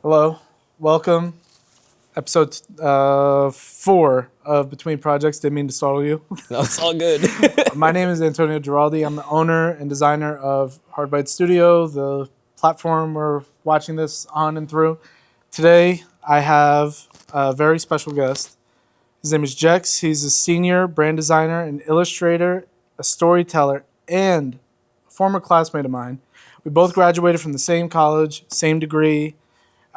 Hello, welcome. Episode 4 of Between Projects. Didn't mean to startle you. No, it's all good. My name is Antonio Giraldi. I'm the owner and designer of Hardbite Studio, the platform we're watching this on and through. Today, I have a very special guest. His name is Jex. He's a senior brand designer, an illustrator, a storyteller, and a former classmate of mine. We both graduated from the same college, same degree.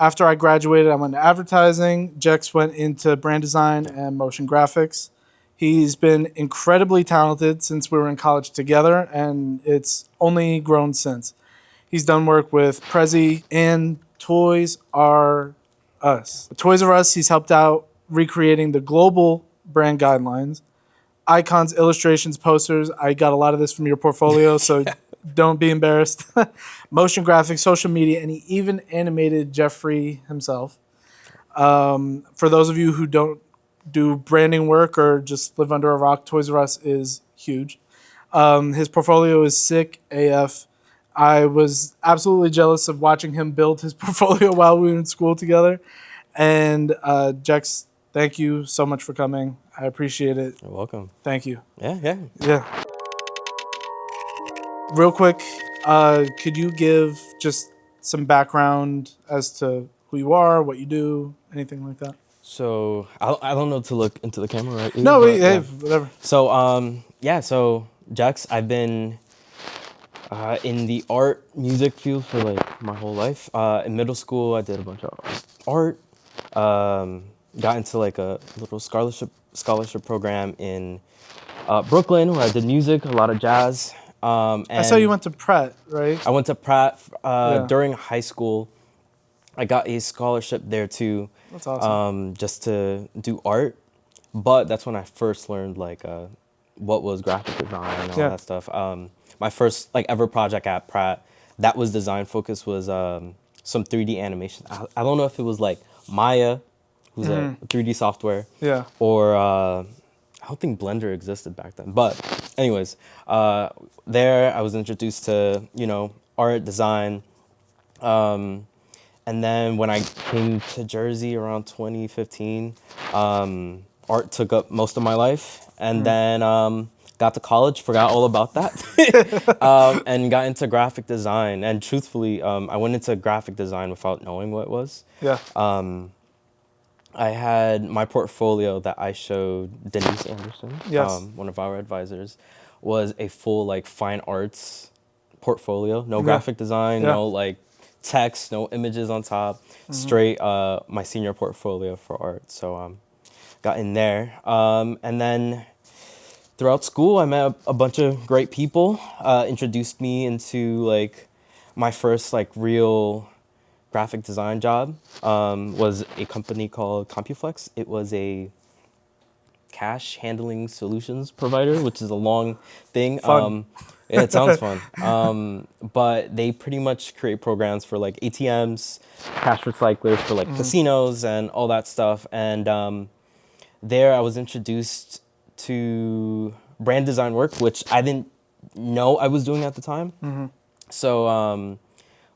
After I graduated, I went to advertising. Jex went into brand design and motion graphics. He's been incredibly talented since we were in college together, and it's only grown since. He's done work with Prezi and Toys R Us. With Toys R Us, he's helped out recreating the global brand guidelines, icons, illustrations, posters. I got a lot of this from your portfolio, so don't be embarrassed. Motion graphics, social media, and he even animated Jeffrey himself. For those of you who don't do branding work or just live under a rock, Toys R Us is huge. His portfolio is sick AF. I was absolutely jealous of watching him build his portfolio while we were in school together. And Jex, thank you so much for coming. I appreciate it. You're welcome. Thank you. Yeah. Real quick, could you give just some background as to who you are, what you do, anything like that? So I don't know to look into the camera, right? No, But, hey, whatever. So Jex, I've been in the art music field for like my whole life. In middle school, I did a bunch of art. Got into like a little scholarship program in Brooklyn where I did music, a lot of jazz. I saw you went to Pratt, right? I went to Pratt during high school. I got a scholarship there too. That's awesome. Just to do art. But that's when I first learned like what was graphic design and all that stuff. My first like ever project at Pratt, that was design focus, was some 3D animation. I don't know if it was like Maya, who's a 3D software. Yeah. Or I don't think Blender existed back then. But anyways, there I was introduced to, art, design. And then when I came to Jersey around 2015, art took up most of my life. And then got to college, forgot all about that, and got into graphic design. And truthfully, I went into graphic design without knowing what it was. Yeah. I had my portfolio that I showed Denise Anderson, Yes. one of our advisors, was a full like fine arts portfolio. No graphic design, no like text, no images on top. Straight my senior portfolio for art. So got in there. And then throughout school, I met a bunch of great people. Introduced me into like my first like real graphic design job. Was a company called CompuFlex. It was a cash handling solutions provider, which is a long thing. Fun. It sounds fun. But they pretty much create programs for like ATMs, cash recyclers for like casinos and all that stuff. And there I was introduced to brand design work, which I didn't know I was doing at the time. So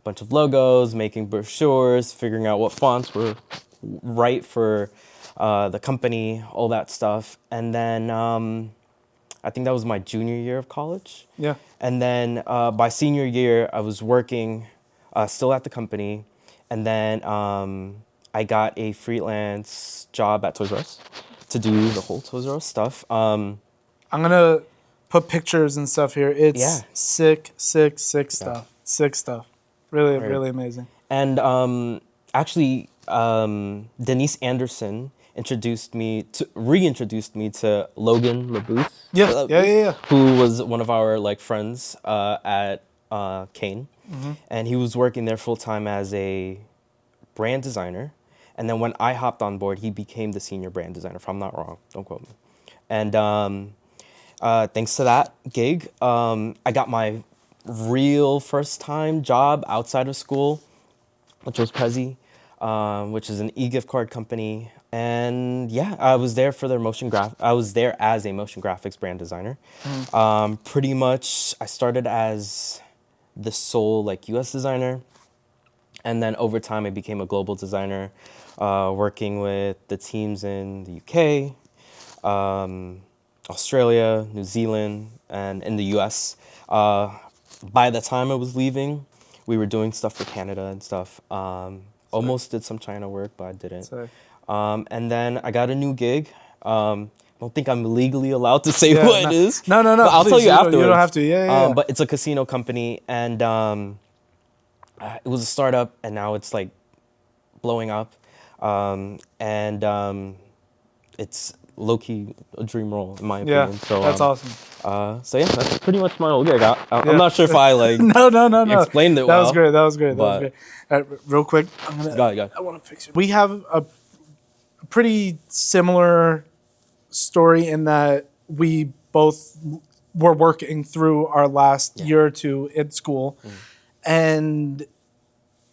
bunch of logos, making brochures, figuring out what fonts were right for the company, all that stuff. And then I think that was my junior year of college. Yeah. And then by senior year, I was working still at the company. And then I got a freelance job at Toys R Us to do the whole Toys R Us stuff. I'm going to put pictures and stuff here. It's sick stuff. Sick stuff. Really, really amazing. And actually, Denise Anderson reintroduced me to Logan LaBooth. Yeah. Who was one of our like friends at Kane, and he was working there full time as a brand designer. And then when I hopped on board, he became the senior brand designer. If I'm not wrong, don't quote me. And thanks to that gig, I got my real first time job outside of school, which was Prezi, which is an e-gift card company. And yeah, I was there for their I was there as a motion graphics brand designer. Pretty much I started as the sole like US designer. And then over time, I became a global designer, working with the teams in the UK, Australia, New Zealand, and in the US. By the time I was leaving, we were doing stuff for Canada and stuff. Almost did some China work, but I didn't. Sorry. And then I got a new gig. I don't think I'm legally allowed to say Yeah, what no, it is. no, no, no. But I'll tell please, you don't- afterwards. You don't have to. Yeah, yeah. Yeah. But it's a casino company, and it was a startup, and now it's like blowing up. And it's low-key a dream role, in my Yeah, opinion. So, that's awesome. So yeah, that's pretty much my whole gig. I'm Yeah. not sure if I like No, no, no, no. explained it That well. was great. That was great. That was but- great. Real quick, I'm gonna. Go ahead. I want to fix it. We have a pretty similar story in that we both were working through our last year or two at school, and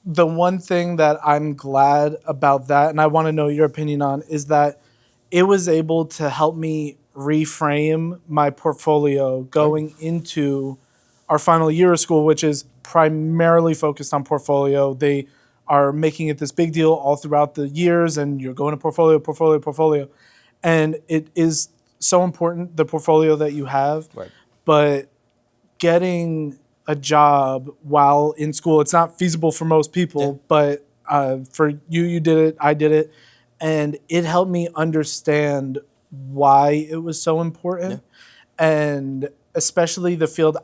the one thing that I'm glad about that, and I want to know your opinion on, is that it was able to help me reframe my portfolio going into our final year of school, which is primarily focused on portfolio. They are making it this big deal all throughout the years, and you're going to portfolio. And it is so important, the portfolio that you have. Right. But getting a job while in school, it's not feasible for most people, but for you did it, I did it. And it helped me understand why it was so important. And especially the field,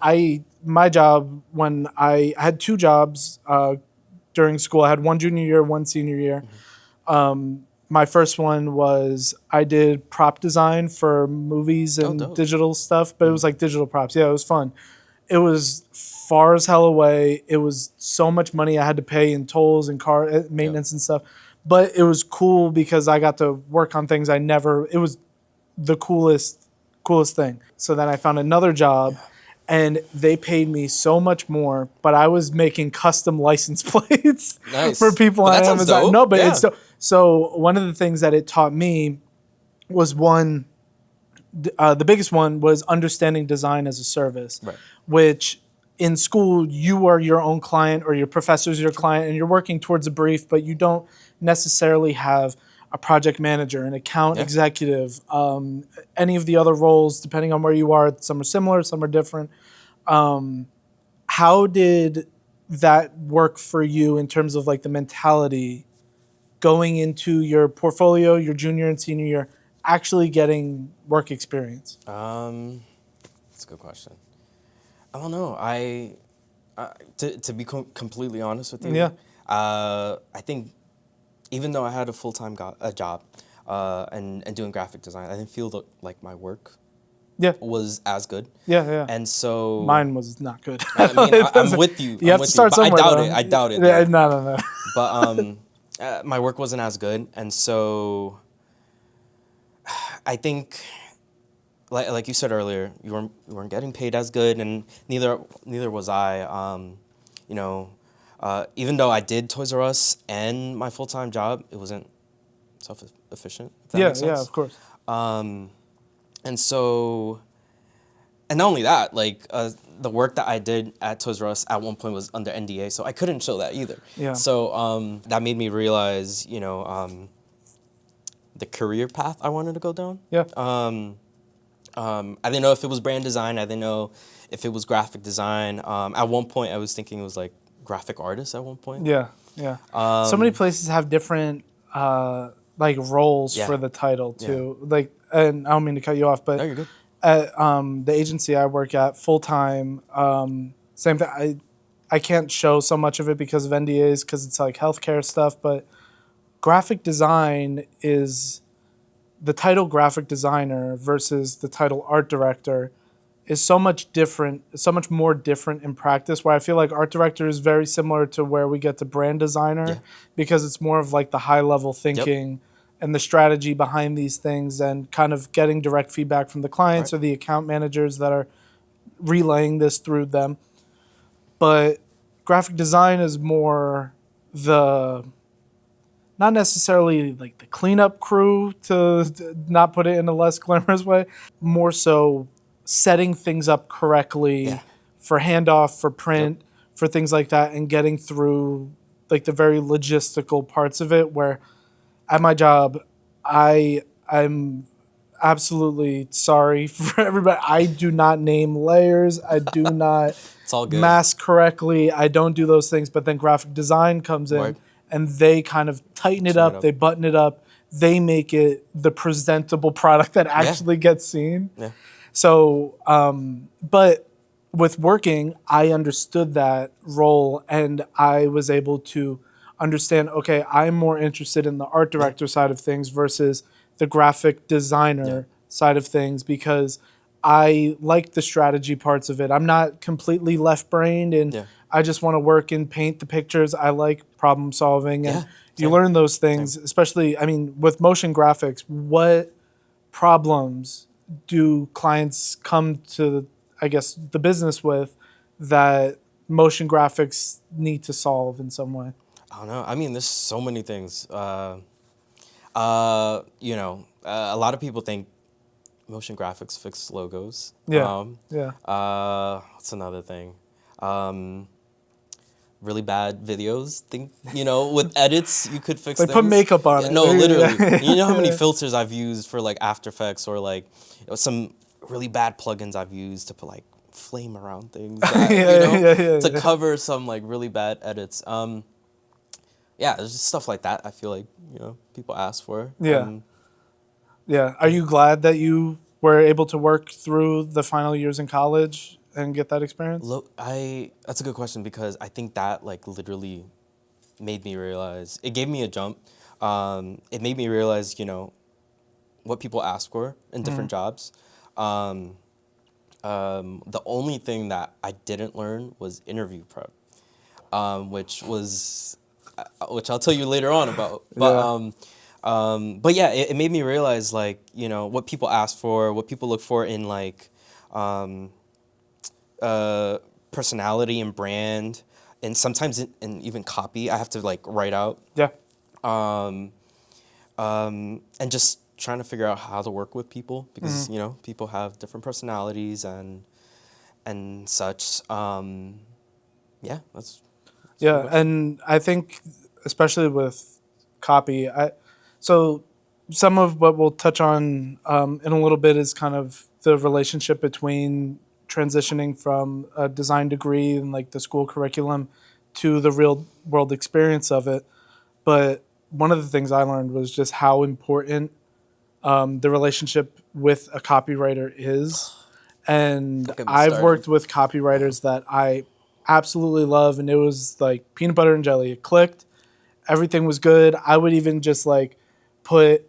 my job, when I had two jobs during school, I had one junior year, one senior year. My first one was I did prop design for movies and digital stuff, but it was like digital props. Yeah, it was fun. It was far as hell away. It was so much money I had to pay in tolls and car maintenance and stuff. But it was cool because I got to work on things it was the coolest thing. So then I found another job and they paid me so much more, but I was making custom license plates for people on Amazon. Dope. No, but it's dope. So one of the things that it taught me was the biggest one was understanding design as a service, which in school you are your own client or your professor's your client and you're working towards a brief, but you don't necessarily have a project manager, an account executive, any of the other roles, depending on where you are. Some are similar, some are different. How did that work for you in terms of like the mentality going into your portfolio, your junior and senior year, actually getting work experience? That's a good question. I don't know. To be completely honest with you, I think even though I had a full-time job and doing graphic design, I didn't feel like my work was as good. And so mine was not good. I mean, I'm with you. You have to start somewhere. I doubt it. Yeah, no. But my work wasn't as good, and so I think, like you said earlier, you weren't getting paid as good, and neither was I. Even though I did Toys R Us and my full-time job, it wasn't self-efficient. If that makes sense. Yeah, of course. And so, and not only that, like the work that I did at Toys R Us at one point was under NDA, so I couldn't show that either. Yeah. So that made me realize, the career path I wanted to go down. Yeah. I didn't know if it was brand design. I didn't know if it was graphic design. At one point, I was thinking it was like graphic artist at one point. Yeah. So many places have different like roles for the title too. Like, and I don't mean to cut you off, but No, you're good. at the agency I work at full time, same thing. I can't show so much of it because of NDAs because it's like healthcare stuff, but graphic design is the title graphic designer versus the title art director is so much different, so much more different in practice, where I feel like art director is very similar to where we get to brand designer because it's more of like the high level thinking and the strategy behind these things and kind of getting direct feedback from the clients or the account managers that are relaying this through them. But graphic design is more not necessarily like the cleanup crew, to not put it in a less glamorous way, more so setting things up correctly for handoff, for print, for things like that, and getting through like the very logistical parts of it. Where at my job, I'm absolutely sorry for everybody. I do not name layers. I do not It's all good. mask correctly. I don't do those things. But then graphic design comes in Word. and they kind of tighten it Tune it up. up. They button it up. They make it the presentable product that actually gets seen. Yeah. So, but with working, I understood that role and I was able to understand, okay, I'm more interested in the art director side of things versus the graphic designer side of things because I like the strategy parts of it. I'm not completely left brained and Yeah. I just want to work and paint the pictures. I like problem solving and Yeah, you same. learn those things, especially, I mean, with motion graphics, what problems do clients come to, I guess, the business with that motion graphics need to solve in some way? I don't know. I mean, there's so many things. A lot of people think motion graphics fix logos. Yeah. Yeah. What's another thing? Really bad videos. With edits, you could fix They put things. makeup on Yeah, it. no, literally. Yeah. You know how many Yeah. filters I've used for like After Effects or like some really bad plugins I've used to put like flame around things. To Yeah. cover some like really bad edits. Yeah, there's just stuff like that. I feel like people ask for. Yeah. Yeah. Are you glad that you were able to work through the final years in college and get that experience? Look, that's a good question because I think that like literally made me realize it gave me a jump. It made me realize what people ask for in different jobs. The only thing that I didn't learn was interview prep, which I'll tell you later on about. But yeah, it made me realize like what people ask for, what people look for in like personality and brand, and sometimes in even copy. I have to like write out. Yeah. And just trying to figure out how to work with people because people have different personalities and such. That's Yeah, and I think especially with copy, so some of what we'll touch on in a little bit is kind of the relationship between transitioning from a design degree and like the school curriculum to the real world experience of it. But one of the things I learned was just how important the relationship with a copywriter is. And Don't get me I've started. worked with copywriters that I absolutely love, and it was like peanut butter and jelly. It clicked. Everything was good. I would even just like put,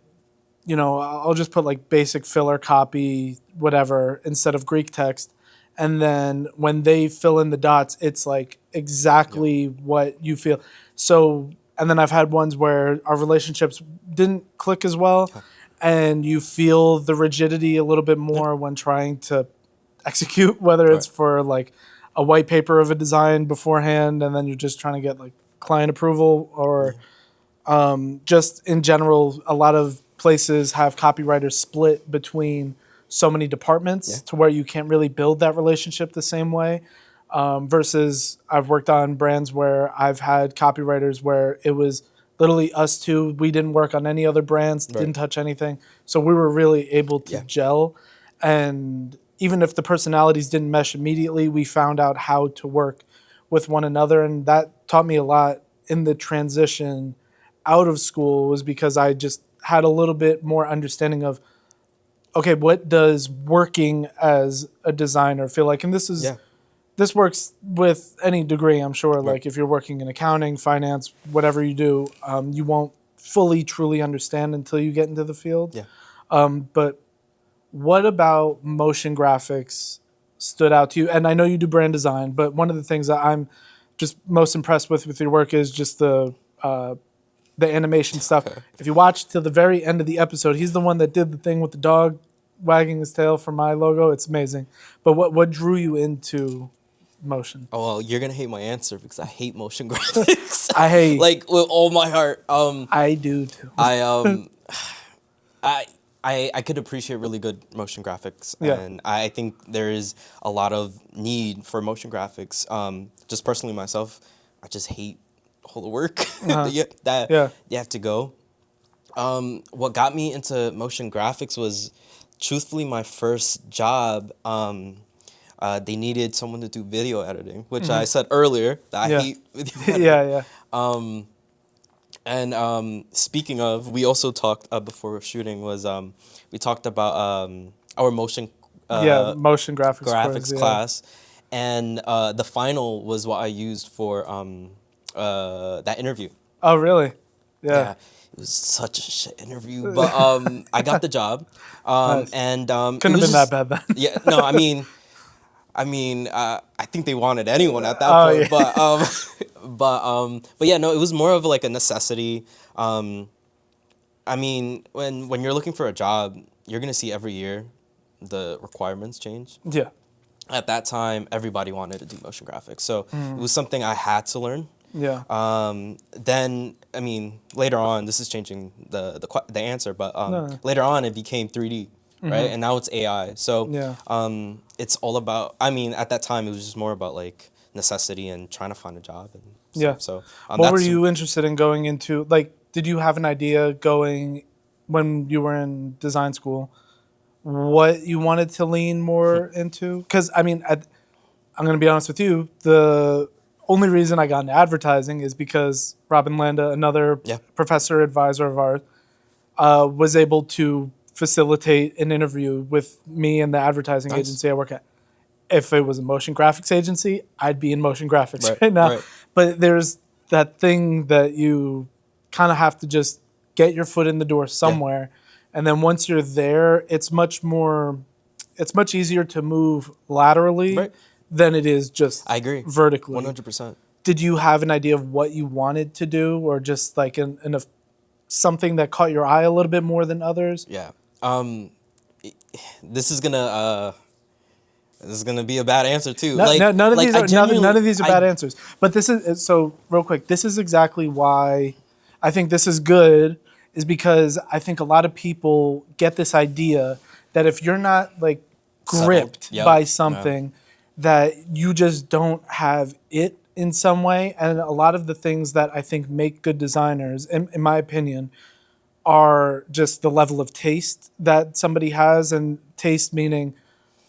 I'll just put like basic filler copy, whatever, instead of Greek text. And then when they fill in the dots, it's like exactly what you feel. So, and then I've had ones where our relationships didn't click as well, and you feel the rigidity a little bit more when trying to execute, whether it's Right. for like a white paper of a design beforehand, and then you're just trying to get like client approval, or just in general, a lot of places have copywriters split between so many departments to where you can't really build that relationship the same way. Versus I've worked on brands where I've had copywriters where it was literally us two. We didn't work on any other brands, didn't touch anything. So we were really able to gel. And even if the personalities didn't mesh immediately, we found out how to work with one another. And that taught me a lot in the transition out of school, was because I just had a little bit more understanding of, okay, what does working as a designer feel like? And this works with any degree, I'm sure. Like if you're working in accounting, finance, whatever you do, you won't fully, truly understand until you get into the field. But what about motion graphics stood out to you? And I know you do brand design, but one of the things that I'm just most impressed with your work is just the animation stuff. If you watch till the very end of the episode, he's the one that did the thing with the dog wagging his tail for my logo. It's amazing. But what drew you into motion? Oh, well, you're gonna hate my answer because I hate motion graphics. I hate like with all my heart. I do too. I could appreciate really good motion graphics, Yeah. and I think there is a lot of need for motion graphics. Just personally myself, I just hate all the work Uh-huh. that Yeah. you have to go. What got me into motion graphics was, truthfully, my first job. They needed someone to do video editing, which I said earlier that I Yeah. hate video Yeah, editing. yeah. And speaking of, we also talked before shooting was we talked about our motion Yeah, motion graphics course, graphics yeah. class, and the final was what I used for that interview. Oh, really? Yeah. Yeah, it was such a shit interview, but I got the job, Nice. and it Couldn't have was been that just bad then. yeah. No, I think they wanted anyone at that Oh, point, yeah. but yeah, no, it was more of like a necessity. I mean, when you're looking for a job, you're gonna see every year the requirements change. Yeah. At that time, everybody wanted to do motion graphics, so it was something I had to learn. Yeah. Then, I mean, later on, this is changing the answer, but No. later on it became 3D, right? And now it's AI. So Yeah. it's all about. I mean, at that time, it was just more about like necessity and trying to find a job and Yeah. stuff. So What were that's you interested in going into? Like, did you have an idea going when you were in design school what you wanted to lean more into? Because, I mean, I'm going to be honest with you. The only reason I got into advertising is because Robin Landa, another Yeah. professor advisor of ours, was able to facilitate an interview with me and the advertising Nice. agency I work at. If it was a motion graphics agency, I'd be in motion graphics Right, right now. right. But there's that thing that you kind of have to just get your foot in the door somewhere. And then once you're there, it's much easier to move laterally Right. than it is just I agree. vertically. 100%. Did you have an idea of what you wanted to do, or just like something that caught your eye a little bit more than others? Yeah. This is gonna be a bad answer too. None of these I are genuinely- none of these are I- bad answers. But this is so real quick. This is exactly why I think this is good. Is because I think a lot of people get this idea that if you're not like gripped Settled. Yep. by Yeah. something, that you just don't have it in some way. And a lot of the things that I think make good designers, in my opinion, are just the level of taste that somebody has, and taste meaning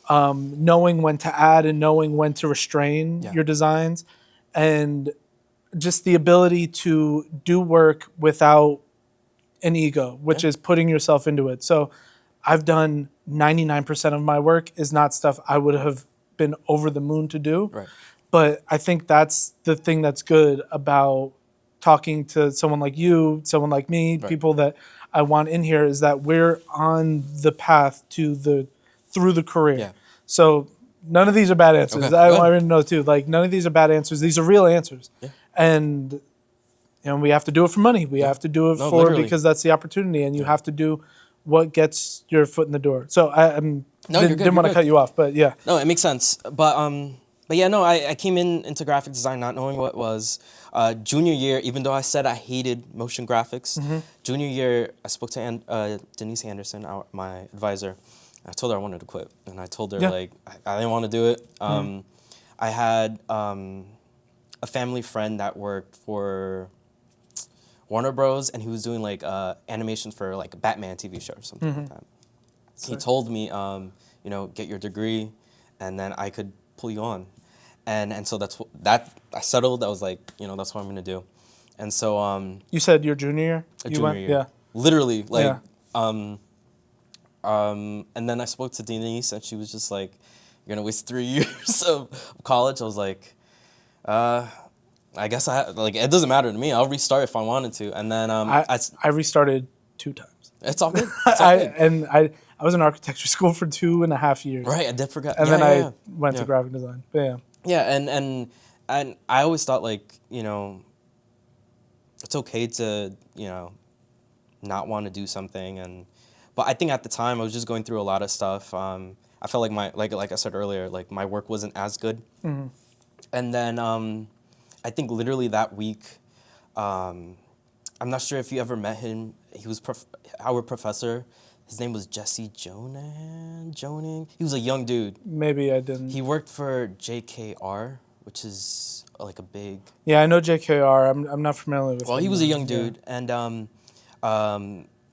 knowing when to add and knowing when to restrain Yeah. your designs, and just the ability to do work without an ego, which is putting yourself into it. So I've done 99% of my work is not stuff I would have been over the moon to do. Right. But I think that's the thing that's good about talking to someone like you, someone like me, people that I want in here, is that we're on the path to through the career. Yeah. So none of these are bad answers. Okay, I good. want to know too. Like, none of these are bad answers. These are real answers. Yeah. And we have to do it for money. We have to do it No, for literally. because that's the opportunity, and you have to do what gets your foot in the door. So No, you're good, didn't want to you're cut you off, but yeah. No, it makes sense. But yeah, no, I came into graphic design not knowing what it was. Junior year, even though I said I hated motion graphics, junior year I spoke to Denise Anderson, my advisor. I told her I wanted to quit, and I told her like I didn't want to do it. I had a family friend that worked for Warner Bros. And he was doing like animations for like a Batman TV show or something like that. He told me, get your degree, and then I could pull you on, and so that I settled. I was like, that's what I'm gonna do, and so You said your junior year? junior year, Yeah. literally like Yeah. and then I spoke to Denise, and she was just like, "You're gonna waste 3 years of college." I was like, I guess it doesn't matter to me. I'll restart if I wanted to. And then I restarted 2 times. it's all good. It's all good. I was in architecture school for 2.5 years. Right, I did forget. And Yeah, then yeah, I went to graphic design. But yeah. Yeah, and I always thought it's okay to not want to do something, but I think at the time I was just going through a lot of stuff. I felt like like I said earlier, like my work wasn't as good. And then I think literally that week, I'm not sure if you ever met him. He was our professor. His name was Jesse Joning. He was a young dude. Maybe I didn't. He worked for JKR, which is like a big. Yeah, I know JKR. I'm not familiar with. Well, him, he was a though. young dude, and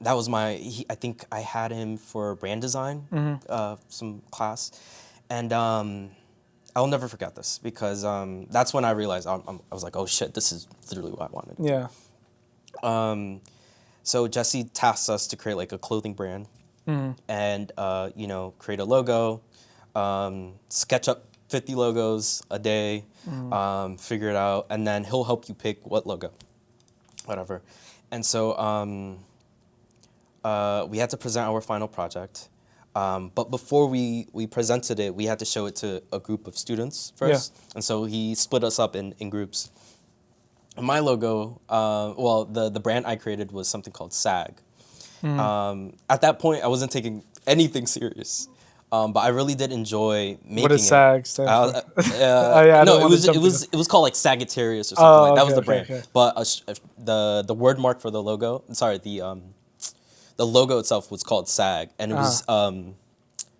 that was I think I had him for brand design, some class, and I'll never forget this because that's when I realized I was like, oh shit, this is literally what I wanted. Yeah. So Jesse tasked us to create like a clothing brand, and create a logo, sketch up 50 logos a day, figure it out, and then he'll help you pick what logo, whatever. And so we had to present our final project. But before we presented it, we had to show it to a group of students first. Yeah. And so he split us up in groups. My logo, the brand I created was something called SAG. At that point, I wasn't taking anything serious. But I really did enjoy making it. What does SAG stand for? No, it was called like Sagittarius or something like that. That was the brand. Okay. But the word mark for the logo, the logo itself was called SAG, and it was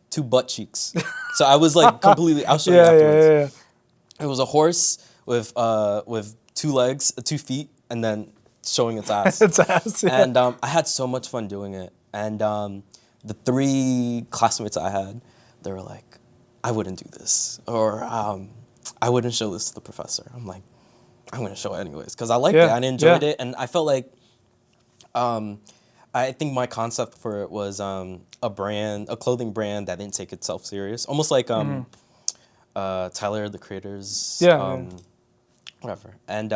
2 butt cheeks. So I was like completely. I'll show you afterwards. Yeah. It was a horse with 2 legs, 2 feet, and then showing its ass. Its ass. Yeah. And I had so much fun doing it. And the 3 classmates I had, they were like, "I wouldn't do this," or "I wouldn't show this to the professor." I'm like, "I'm gonna show it anyways," because I liked it. I enjoyed it, and I felt like. I think my concept for it was a clothing brand that didn't take itself serious, almost like Tyler, the Creator's, whatever. And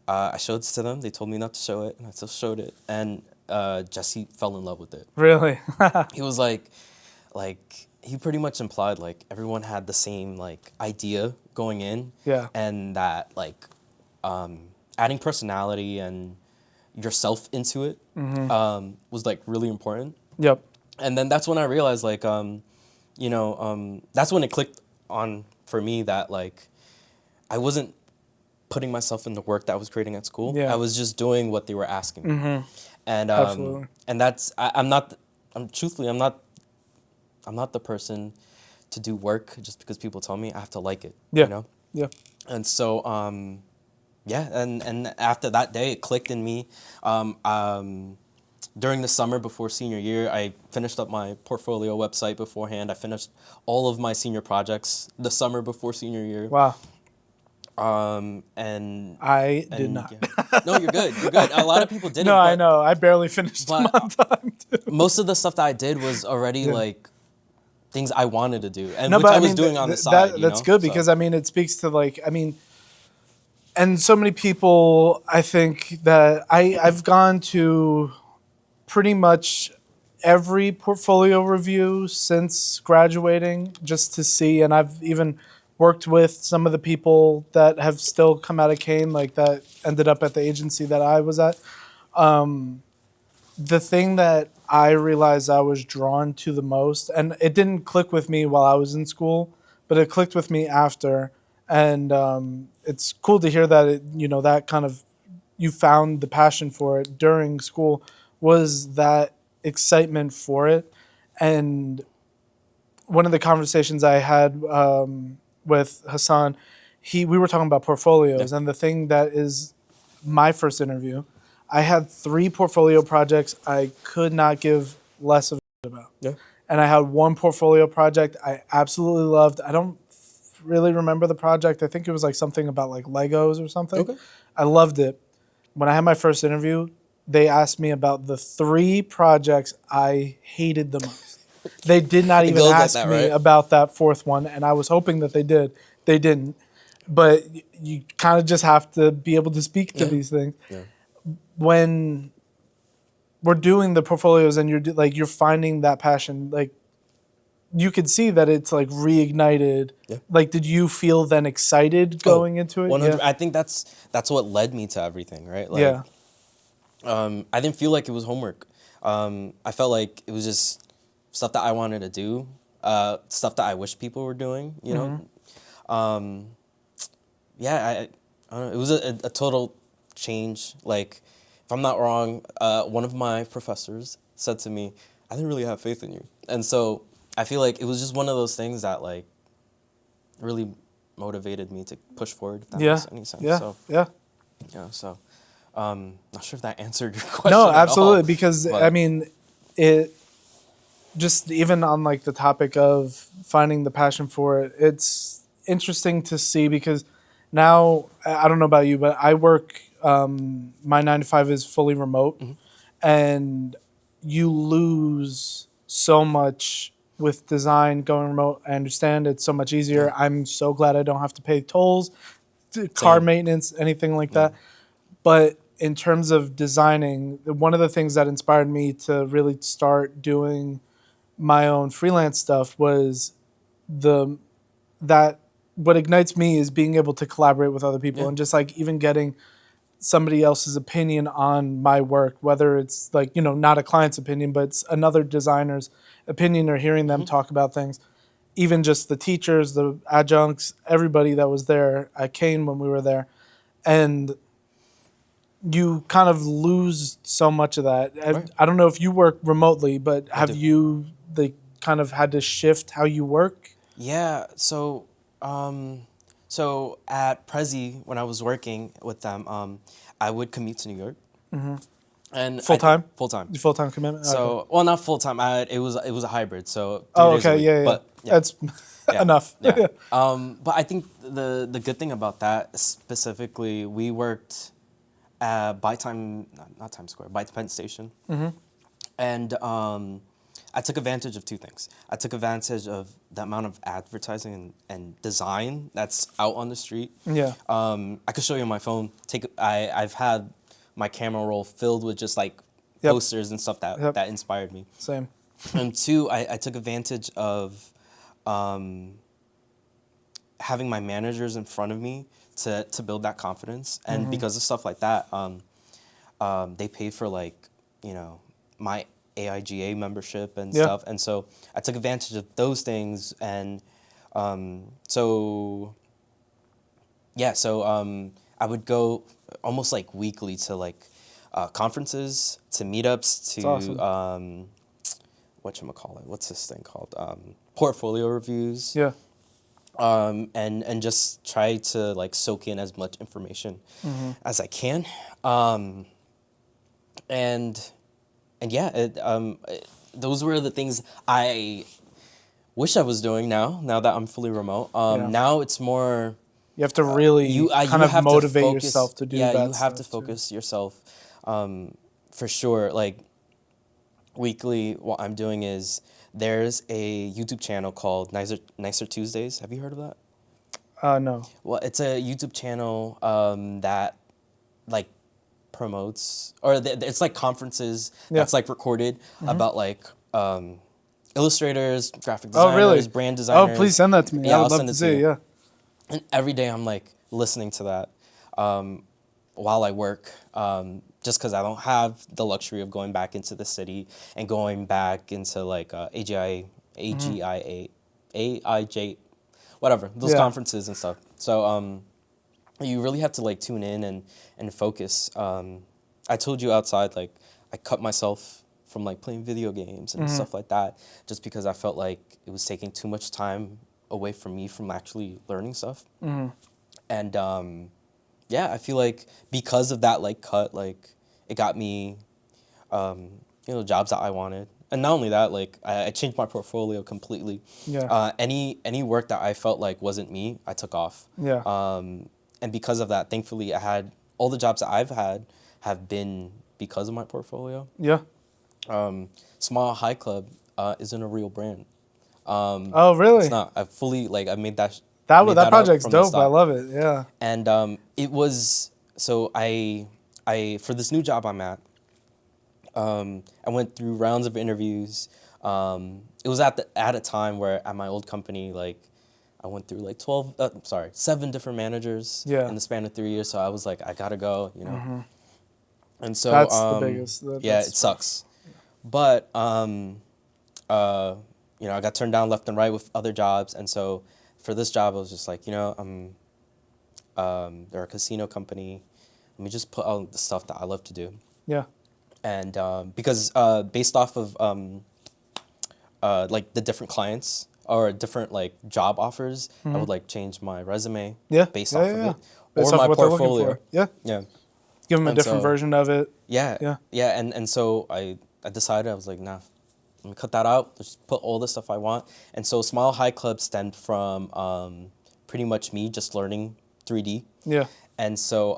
I showed it to them. They told me not to show it, and I still showed it. And Jesse fell in love with it. Really? He was like he pretty much implied like everyone had the same like idea going in. Yeah. And that like adding personality and yourself into it was like really important. Yep. And then that's when I realized like that's when it clicked on for me that like I wasn't putting myself in the work that I was creating at school. Yeah. I was just doing what they were asking me. And Absolutely. And that's I'm not the person to do work just because people tell me. I have to like it. Yeah. You know? Yeah. And so and after that day, it clicked in me. During the summer before senior year, I finished up my portfolio website beforehand. I finished all of my senior projects the summer before senior year. Wow. And I did not. Yeah. No, you're good. You're good. A lot of people didn't. No, I know. I barely finished them on time, too. Most of the stuff that I did was already like things I wanted to do, and which I was doing on the side. That's good because I mean, it speaks to like and so many people. I think that I've gone to pretty much every portfolio review since graduating just to see, and I've even worked with some of the people that have still come out of Kane, like that ended up at the agency that I was at. The thing that I realized I was drawn to the most, and it didn't click with me while I was in school, but it clicked with me after. And it's cool to hear that, that kind of, you found the passion for it during school, was that excitement for it. And one of the conversations I had with Hassan, we were talking about portfolios, and the thing that is my first interview, I had 3 portfolio projects I could not give less of a shit about. Yeah. And I had 1 portfolio project I absolutely loved. I don't really remember the project. I think it was like something about like Legos or something. Okay. I loved it. When I had my first interview, they asked me about the 3 projects I hated the most. They did not even ask me about that 4th one, and I was hoping that they did. They didn't. But you kind of just have to be able to speak to these things. Yeah. When we're doing the portfolios and you're finding that passion, like you could see that it's like reignited. Yeah. Like, did you feel then excited going into it? 100. Yeah. I think that's what led me to everything, right? Like, yeah. I didn't feel like it was homework. I felt like it was just stuff that I wanted to do, stuff that I wish people were doing, you know? Yeah, I don't know. It was a total change. Like, if I'm not wrong, one of my professors said to me, I didn't really have faith in you. And so I feel like it was just one of those things that, like, really motivated me to push forward, if that Yeah. makes any sense. Yeah. So, Yeah. so not sure if that answered your question No, at absolutely. all, Because but I mean, it just even on like the topic of finding the passion for it, it's interesting to see because now I don't know about you, but I work. My 9 to 5 is fully remote, and you lose so much with design going remote. I understand it's so much easier. Yeah. I'm so glad I don't have to pay tolls, car Same. maintenance, anything like that. But in terms of designing, one of the things that inspired me to really start doing my own freelance stuff was the that what ignites me is being able to collaborate with other people Yeah. and just like even getting somebody else's opinion on my work, whether it's like, not a client's opinion, but it's another designer's opinion or hearing them talk about things. Even just the teachers, the adjuncts, everybody that was there at Kane when we were there. And you kind of lose so much of that. Right. I don't know if you work remotely, but I have do. you kind of had to shift how you work? Yeah. So at Prezi, when I was working with them, I would commute to New York. And Full time? Full time. Full time commitment? Okay. So, well, not full time. It was a hybrid. So 3 Oh, days a okay. week. Yeah, yeah. But That's yeah, enough. Yeah. But I think the good thing about that specifically, we worked by not Times Square, by Penn Station, and I took advantage of two things. I took advantage of the amount of advertising and design that's out on the street. Yeah. I could show you on my phone. I've had my camera roll filled with just like Yep. posters and stuff that inspired me. Same. And two, I took advantage of having my managers in front of me to build that confidence. And because of stuff like that, they paid for my AIGA membership and stuff. And so I took advantage of those things. And so I would go almost like weekly to conferences, to meetups, to awesome. whatchamacallit, what's this thing called? Portfolio reviews. Yeah. And just try to soak in as much information as I can. Those were the things I wish I was doing now that I'm fully remote. Now it's more... You have to really kind of motivate yourself to do that. Yeah, you have to focus yourself for sure. Like, weekly, what I'm doing is there's a YouTube channel called Nicer Tuesdays. Have you heard of that? No. Well, it's a YouTube channel that promotes, or it's like conferences that's recorded about illustrators, graphic designers, brand designers. Oh, please send that to me. I would love to see it. Yeah. And every day I'm listening to that while I work, just because I don't have the luxury of going back into the city and going back into AIJ, whatever, those conferences and stuff. So you really have to tune in and focus. I told you outside, I cut myself from playing video games and stuff like that, just because I felt like it was taking too much time away from me from actually learning stuff. And I feel like because of that cut, it got me jobs that I wanted. And not only that, I changed my portfolio completely. Yeah. Any work that I felt wasn't me, I took off. Yeah. And because of that, thankfully, I had all the jobs that I've had have been because of my portfolio. Yeah. Small High Club isn't a real brand. Oh, really? It's not. I fully I made that. That project's dope. I love it. Yeah. And it was so I for this new job I'm at. I went through rounds of interviews. It was at a time where at my old company I went through 7 different managers in the span of 3 years. So I was I gotta go, And so that's the biggest. It sucks. But I got turned down left and right with other jobs, and so for this job I was just they're a casino company. Let me just put out the stuff that I love to do. Yeah. And because based off of the different clients or different like job offers, I would like change my resume Yeah. based Yeah, off yeah, of yeah. it, Based or off my what they're looking portfolio. for. Yeah. Yeah. Give them a And different so, version of it. yeah, Yeah. yeah, and so I decided, I was like, nah, let me cut that out. Just put all the stuff I want. And so Smile High Club stemmed from pretty much me just learning 3D. Yeah. And so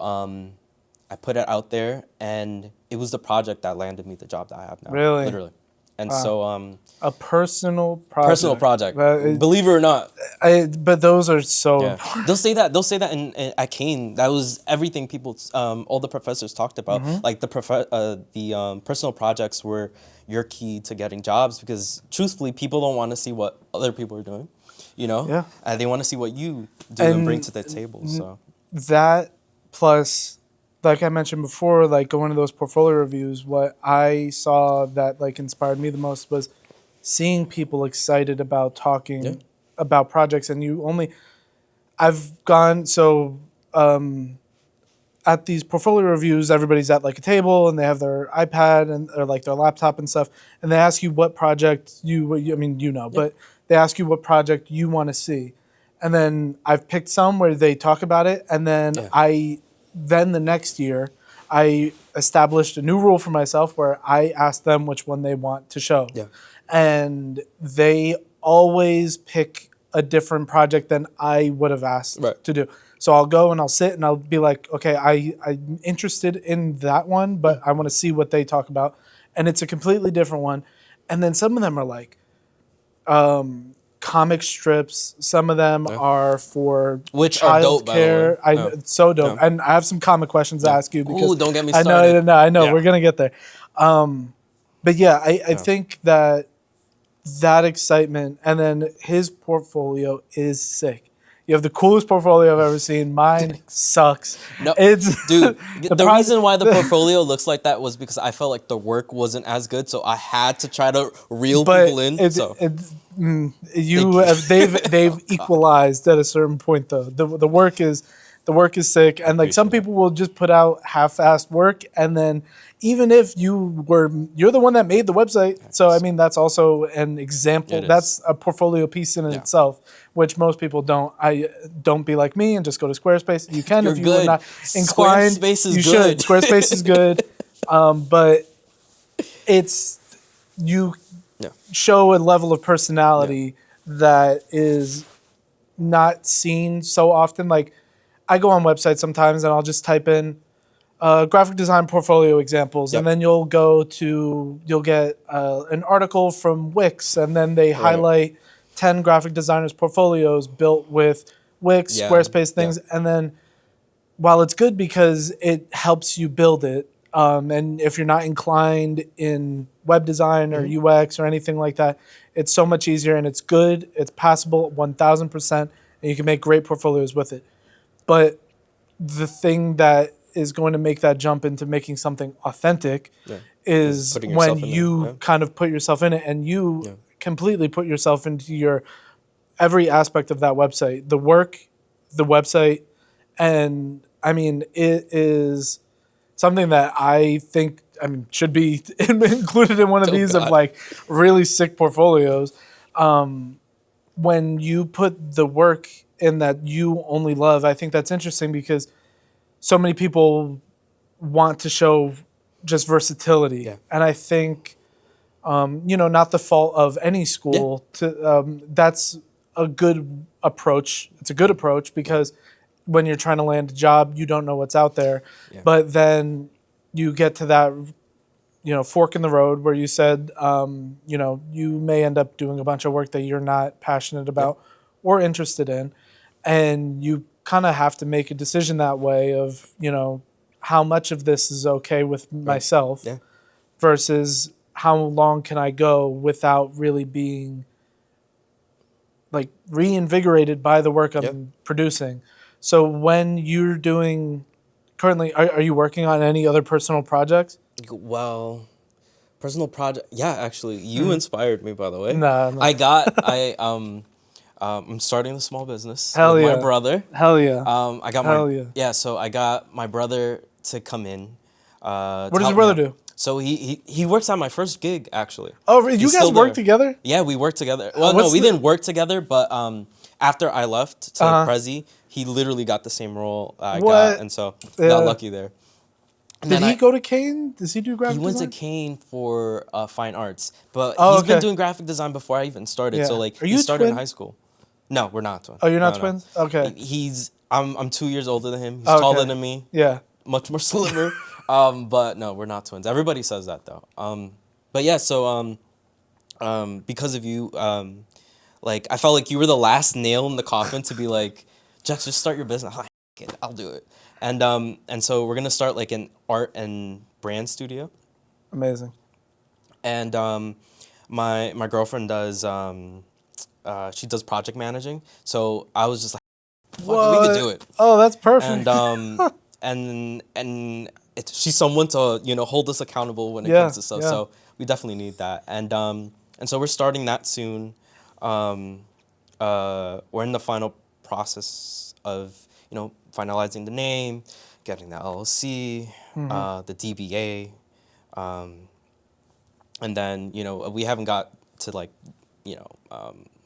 I put it out there, and it was the project that landed me the job that I have now. Really? Literally. And Wow. so A personal project. personal project. But Believe it or not. but those are so Yeah, important. they'll say that. They'll say that at Kane. That was everything people, all the professors talked about. Mm-hmm. Like the personal projects were your key to getting jobs, because truthfully, people don't want to see what other people are doing, you know. Yeah. And they want to see what you do and bring And to the table. So that plus, like I mentioned before, like going to those portfolio reviews, what I saw that like inspired me the most was seeing people excited about talking Yeah. about projects. And I've gone, so at these portfolio reviews, everybody's at like a table and they have their iPad and or like their laptop and stuff, and they ask you what project I mean, but they ask you what project you want to see, and then I've picked some where they talk about it, and then Yeah. then the next year I established a new rule for myself where I asked them which one they want to show, Yeah. and they always pick a different project than I would have asked Right. to do. So I'll go and I'll sit and I'll be like, okay, I'm interested in that one, but I want to see what they talk about. And it's a completely different one. And then some of them are like comic strips. Some of them are for Which are dope, by the way. childcare. It's so dope. Yeah. And I have some comic questions to ask you because Ooh, don't get me I started. know, Yeah. we're gonna get there. But yeah, I think that excitement, and then his portfolio is sick. You have the coolest portfolio I've ever seen. Mine sucks. No, It's dude. The pro- reason why the portfolio looks like that was because I felt like the work wasn't as good, so I had to try to reel but people in. they've equalized at a certain point though. The work is sick, and like some appreciate people will just put out half-assed work, and then even if you're the one that made the website, so I mean that's also an example. It is. That's a portfolio piece in itself, which most people don't. Don't be like me and just go to Squarespace. You can You're if you good. were not inclined. Squarespace is you good. should. Squarespace is good, but it's you Yeah. show a level of personality that is not seen so often. Like I go on websites sometimes and I'll just type in graphic design portfolio examples, and then you'll get an article from Wix, and then they highlight 10 graphic designers' portfolios built with Wix, Squarespace things, and then while it's good because it helps you build it, and if you're not inclined in web design or UX or anything like that, it's so much easier and it's good. It's passable 1,000%, and you can make great portfolios with it. But the thing that is going to make that jump into making something authentic is putting yourself when in you there. kind of put yourself in it and you completely put yourself into your every aspect of that website, the work, the website, and I mean it is something that I think should be included in one of these of like really sick portfolios. When you put the work in that you only love, I think that's interesting because so many people want to show just versatility, and I think not the fault of any school. That's a good approach. It's a good approach because when you're trying to land a job, you don't know what's out there, but then you get to that fork in the road where you said you may end up doing a bunch of work that you're not passionate about or interested in, and you kind of have to make a decision that way of how much of this is okay with myself versus how long can I go without really being like reinvigorated by the work I'm producing. So when you're doing currently, are you working on any other personal projects? Well, personal project. Yeah, actually, you inspired me. By the way, No. I'm starting a small business Hell with yeah. my brother. Hell yeah. I got Hell my yeah. So I got my brother to come in. What does your brother do? So he works on my first gig actually. Oh, you He's guys still work there. together? Yeah, we worked together. Well, no, What's we the- didn't work together, but after I left to Uh-huh. Prezi, he literally got the same role I got, What? and so Yeah. got lucky there. And Did then he go to Kane? Does he do he graphic went to design? Kane for fine arts, but Oh, he's been okay. doing graphic design before I even started. Yeah. So like Are he you a started in twin? high school. No, we're not twins. Oh, you're not No, no. twins? Okay. I'm 2 years older than him. He's Okay. taller than me. Yeah. Much more slimmer. But no, we're not twins. Everybody says that though. But yeah, so because of you, like I felt like you were the last nail in the coffin to be like, Jex, just start your business. I'm like, "F- it, I'll do it. And so we're gonna start like an art and brand studio. Amazing. And my girlfriend does she does project managing. So I was just like, fuck it, we could do it. Oh, that's perfect. And she's someone to hold us accountable when it Yeah, comes to stuff. yeah. So we definitely need that. And so we're starting that soon. We're in the final process of finalizing the name, getting the LLC, the DBA, and then we haven't got to like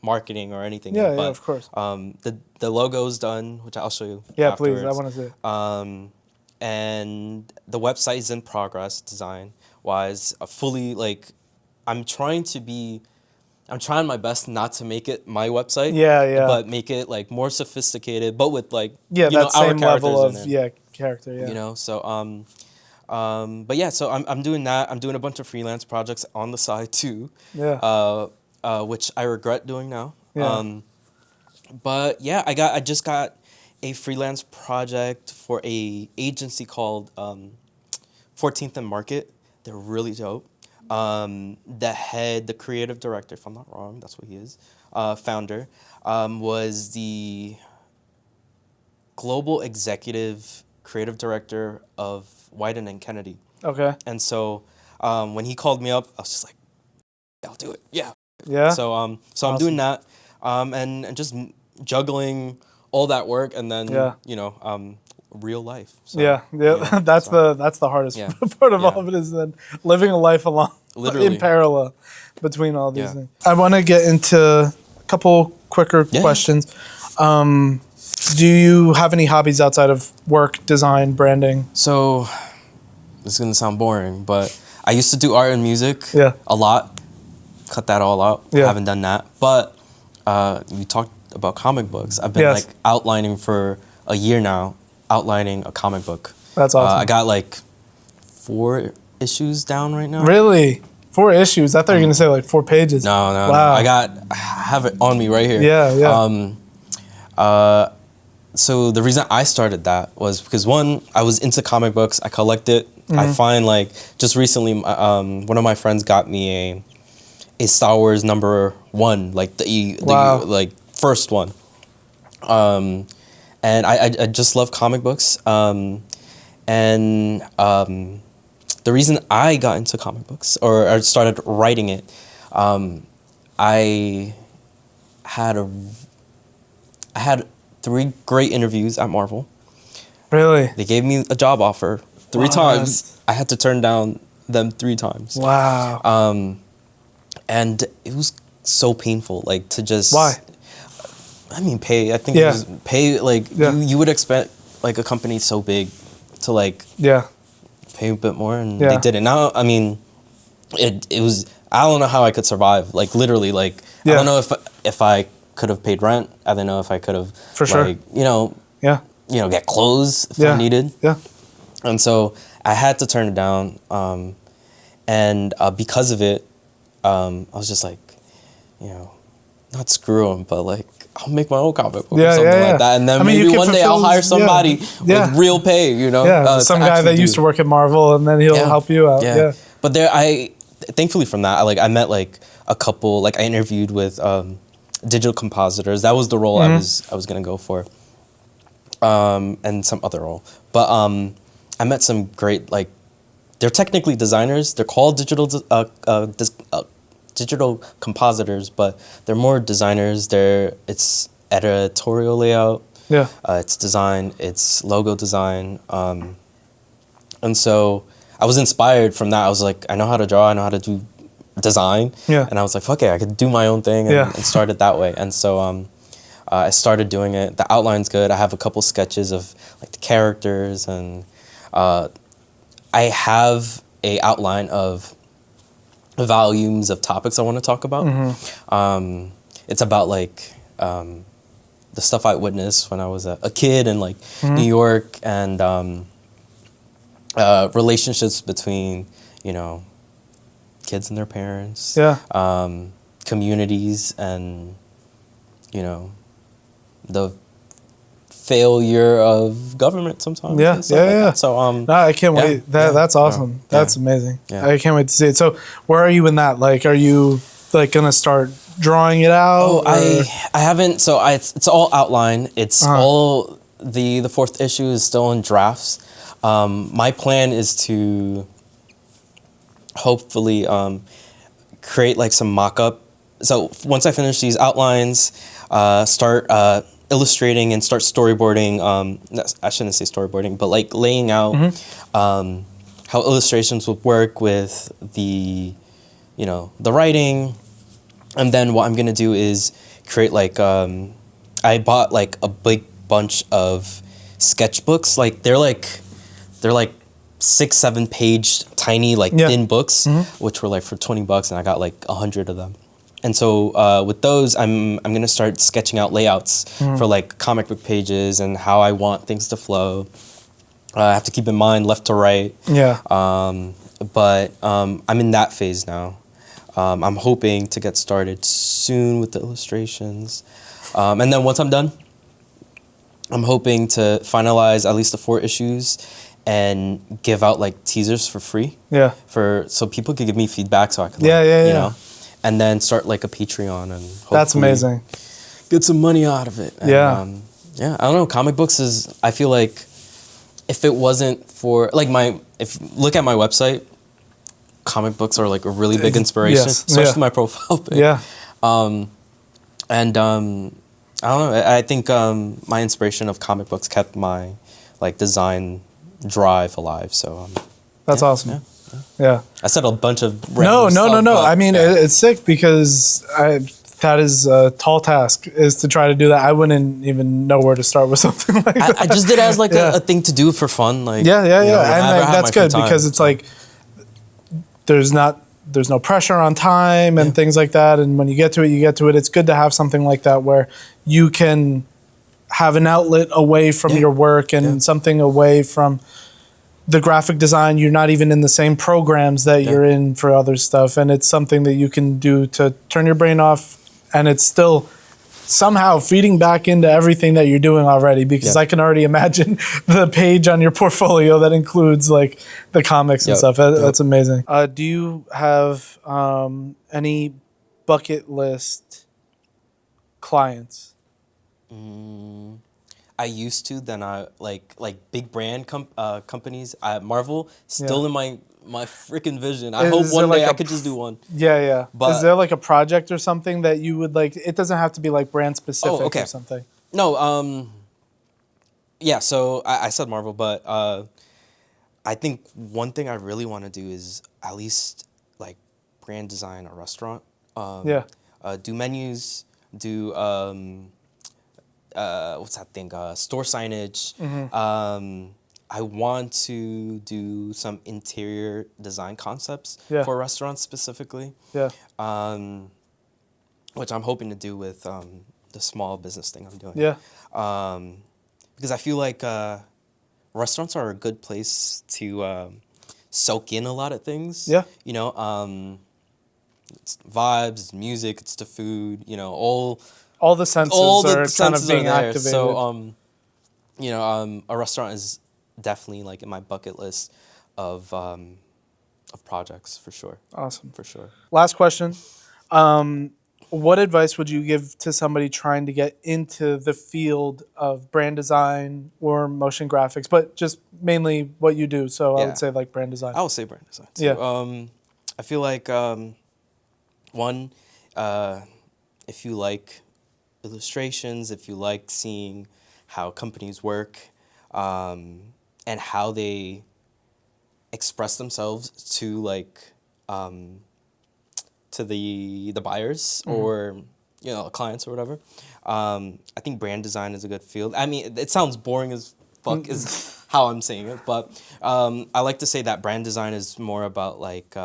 marketing or anything Yeah, yet, yeah, but of course. the logo's done, which I'll show you. Yeah, please. I afterwards. want to see it. And the website is in progress, design wise. Fully like, I'm trying my best not to make it my website. Yeah, yeah. But make it like more sophisticated, but with like Yeah, that our same level characters of in it. character. Yeah. So but yeah, so I'm doing that. I'm doing a bunch of freelance projects on the side too. Yeah. Which I regret doing now. Yeah. But yeah, I just got a freelance project for a agency called 14th and Market. They're really dope. The creative director, if I'm not wrong, that's what he is, founder, was the global executive creative director of Wyden and Kennedy. Okay. And so when he called me up, I was just like, I'll do it. Yeah. Yeah. So I'm Awesome. doing that, and just juggling all that work and then real life. So, yeah. That's the hardest Yeah. part of Yeah. all of it is then living a life along Literally. in parallel between all these Yeah. things. I want to get into a couple quicker Yeah. questions. Do you have any hobbies outside of work, design, branding? So this is gonna sound boring, but I used to do art and music Yeah. a lot. Cut that all out. Yeah. Haven't done that. But you talked about comic books. I've been Yes. like outlining for a year now, outlining a comic book. That's awesome. I got like 4 issues down right now. Really? 4 issues? I thought you were gonna say like 4 pages. No. Wow. I have it on me right here. Yeah. So the reason I started that was because one, I was into comic books. I collect it. I find like just recently, one of my friends got me a Star Wars #1, like the Wow. like first one. And I just love comic books. The reason I got into comic books or started writing it, I had 3 great interviews at Marvel. Really? They gave me a job offer 3 What? times. I had to turn down them 3 times. Wow. And it was so painful, like to just. Why? I mean, pay. I think Yeah. it was pay. Like Yeah. you would expect like a company so big to like Yeah. pay a bit more, and Yeah. they didn't. Now, I mean, it was. I don't know how I could survive. Like literally, like I Yeah. don't know if I could have paid rent. I don't know if I could have For sure. like Yeah. get clothes if Yeah. I needed. Yeah. And so I had to turn it down, and because of it, I was just like, not screw them, but like I'll make my own comic book or something like that, and then I mean, you maybe can one day I'll fulfill- hire somebody Yeah. with real pay, Yeah. Some to guy that actually used do to work at Marvel, and then he'll help you out. Yeah. But thankfully from that, I met like a couple, like I interviewed with digital compositors. That was the role I was gonna go for, and some other role. But I met some great, like, they're technically designers. They're called digital compositors, but they're more designers. It's editorial layout. Yeah. It's design. It's logo design. And so I was inspired from that. I was like, I know how to draw, I know how to do design. Yeah. And I was like, fuck it, I could do my own thing and start it that way. And so I started doing it. The outline's good. I have a couple sketches of like the characters, and I have a outline of volumes of topics I want to talk about. It's about like the stuff I witnessed when I was a kid in like New York, and relationships between, you know, kids and their parents, communities, and, you know, the failure of government sometimes. Yeah, and stuff like that. So no, I can't wait. That's awesome. That's amazing. I can't wait to see it. So where are you in that? Like, are you like gonna start drawing it out? Oh, I haven't. So it's all outline. It's all the fourth issue is still in drafts. My plan is to hopefully create like some mock-up. So once I finish these outlines, start illustrating and start storyboarding. I shouldn't say storyboarding, but like laying out how illustrations would work with the, you know, the writing. And then what I'm gonna do is create like I bought like a big bunch of sketchbooks. Like they're like 6-7 page tiny like thin books, which were like for $20, and I got like 100 of them. And so with those, I'm gonna start sketching out layouts for like comic book pages and how I want things to flow. I have to keep in mind left to right. Yeah. But I'm in that phase now. I'm hoping to get started soon with the illustrations. And then once I'm done, I'm hoping to finalize at least the 4 issues and give out like teasers for free. Yeah. So people could give me feedback, so I can you know, and then start like a Patreon, and hopefully that's amazing. Get some money out of it. And, I don't know. Comic books is, I feel like if it wasn't for like if you look at my website, comic books are like a really big inspiration, especially my profile pic. Yeah. And I don't know. I think my inspiration of comic books kept my like design drive alive. So that's awesome. Yeah. I said a bunch of no. stuff, I mean, it's sick because that is a tall task, is to try to do that. I wouldn't even know where to start with something like that. I just did it as like a thing to do for fun. Like you know, and like, that's good because it's like there's no pressure on time and things like that. And when you get to it, you get to it. It's good to have something like that where you can have an outlet away from your work and something away from the graphic design. You're not even in the same programs that you're in for other stuff. And it's something that you can do to turn your brain off, and it's still somehow feeding back into everything that you're doing already, because I can already imagine the page on your portfolio that includes like the comics and stuff. That's amazing. Do you have any bucket list clients? I used to. Then I like big brand companies. Marvel still in my freaking vision. I hope one day I could just do one. Yeah. But is there like a project or something that you would like? It doesn't have to be like brand specific or something. No. Yeah. So I said Marvel, but I think one thing I really want to do is at least like brand design a restaurant. Do menus. Do what's that thing? Store signage. I want to do some interior design concepts for restaurants specifically. Which I'm hoping to do with the small business thing I'm doing. Because I feel like restaurants are a good place to soak in a lot of things. You know, it's vibes, it's music, it's the food. You know, all the senses are kind of being activated. So, you know, a restaurant is definitely like in my bucket list of projects for sure. Awesome. For sure. Last question. What advice would you give to somebody trying to get into the field of brand design or motion graphics, but just mainly what you do? So I would say like brand design. I would say brand design too. I feel like one, if you like illustrations, if you like seeing how companies work, and how they express themselves to like to the buyers or clients or whatever. I think brand design is a good field. I mean, it sounds boring as fuck is how I'm saying it, but I like to say that brand design is more about like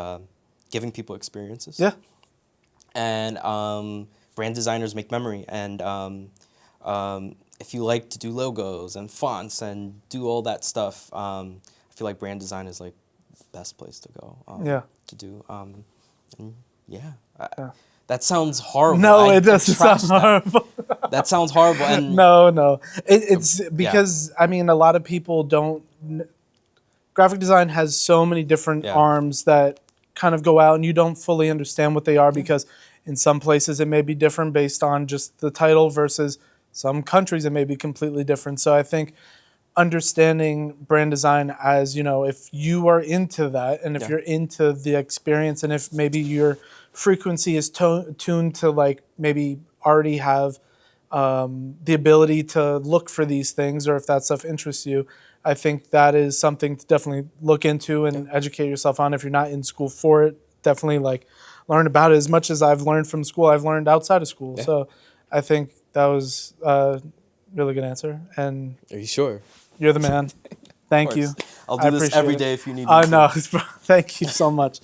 giving people experiences. Yeah. And brand designers make memory. And if you like to do logos and fonts and do all that stuff, I feel like brand design is like the best place to go. To do. And yeah. That sounds horrible. No, it doesn't sound horrible. That sounds horrible. And no. It's because, I mean, a lot of people don't... Graphic design has so many different arms that kind of go out and you don't fully understand what they are because in some places it may be different based on just the title versus some countries it may be completely different. So I think understanding brand design as, if you are into that and if you're into the experience and if maybe your frequency is tuned to like maybe already have the ability to look for these things or if that stuff interests you, I think that is something to definitely look into and educate yourself on. If you're not in school for it, definitely like learn about it. As much as I've learned from school, I've learned outside of school. Yeah. So I think that was a really good answer. And are you sure? You're the man. Thank you. I'll do this every day if you need me. I know. Thank you so much.